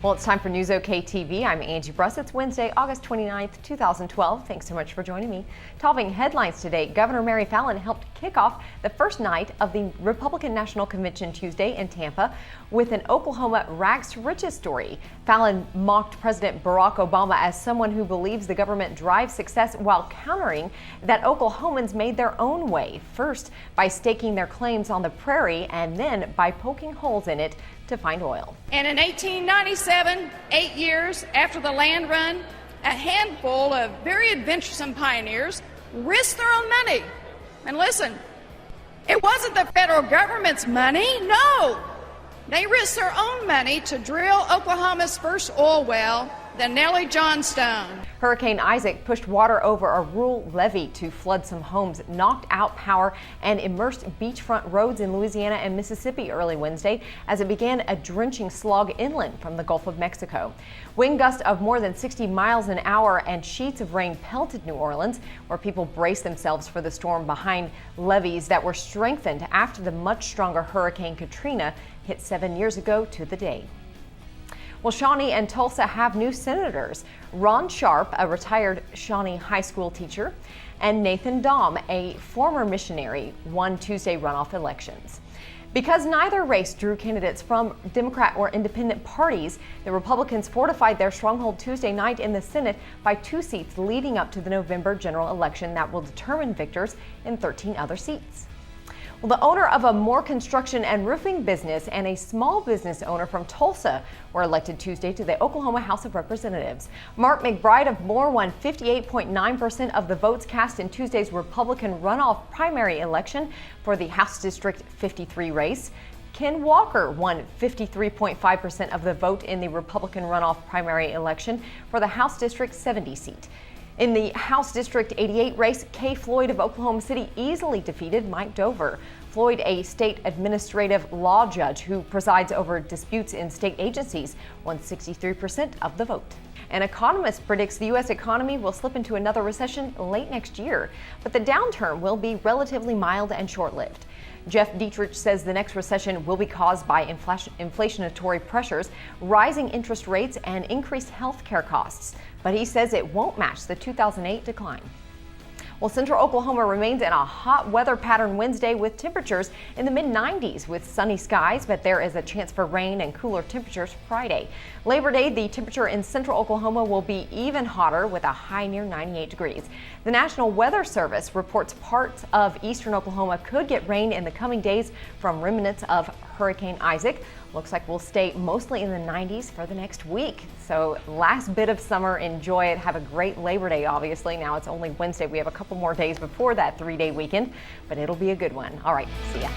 Well, it's time for NewsOK TV. I'm Angie Bruss. It's Wednesday, August 29th, 2012. Thanks so much for joining me. Topping headlines today, Governor Mary Fallin helped kick off the first night of the Republican National Convention Tuesday in Tampa with an Oklahoma rags to riches story. Fallin mocked President Barack Obama as someone who believes the government drives success while countering that Oklahomans made their own way, first by staking their claims on the prairie and then by poking holes in it to find oil. And in 1897, 8 years after the land run, a handful of very adventuresome pioneers risked their own money. And listen, it wasn't the federal government's money, no. They risked their own money to drill Oklahoma's first oil well, the Nellie Johnstone. Hurricane Isaac pushed water over a rural levee to flood some homes, knocked out power, and immersed beachfront roads in Louisiana and Mississippi early Wednesday as it began a drenching slog inland from the Gulf of Mexico. Wind gusts of more than 60 miles an hour and sheets of rain pelted New Orleans, where people braced themselves for the storm behind levees that were strengthened after the much stronger Hurricane Katrina hit 7 years ago to the day. Well, Shawnee and Tulsa have new senators. Ron Sharp, a retired Shawnee high school teacher, and Nathan Dahm, a former missionary, won Tuesday runoff elections. Because neither race drew candidates from Democrat or independent parties, the Republicans fortified their stronghold Tuesday night in the Senate by 2 seats leading up to the November general election that will determine victors in 13 other seats. Well, the owner of a Moore construction and roofing business and a small business owner from Tulsa were elected Tuesday to the Oklahoma House of Representatives. Mark McBride of Moore won 58.9% of the votes cast in Tuesday's Republican runoff primary election for the House District 53 race. Ken Walker won 53.5% of the vote in the Republican runoff primary election for the House District 70 seat. In the House District 88 race, Kay Floyd of Oklahoma City easily defeated Mike Dover. Floyd, a state administrative law judge who presides over disputes in state agencies, won 63% of the vote. An economist predicts the U.S. economy will slip into another recession late next year, but the downturn will be relatively mild and short-lived. Jeff Dietrich says the next recession will be caused by inflationary pressures, rising interest rates, and increased health care costs. But he says it won't match the 2008 decline. Well, central Oklahoma remains in a hot weather pattern Wednesday with temperatures in the mid-90s with sunny skies, but there is a chance for rain and cooler temperatures Friday. Labor Day, the temperature in central Oklahoma will be even hotter with a high near 98 degrees. The National Weather Service reports parts of eastern Oklahoma could get rain in the coming days from remnants of Hurricane Isaac. Looks like we'll stay mostly in the 90s for the next week. So last bit of summer, enjoy it. Have a great Labor Day, obviously. Now it's only Wednesday. We have a couple more days before that 3-day weekend, but it'll be a good one. All right, see ya.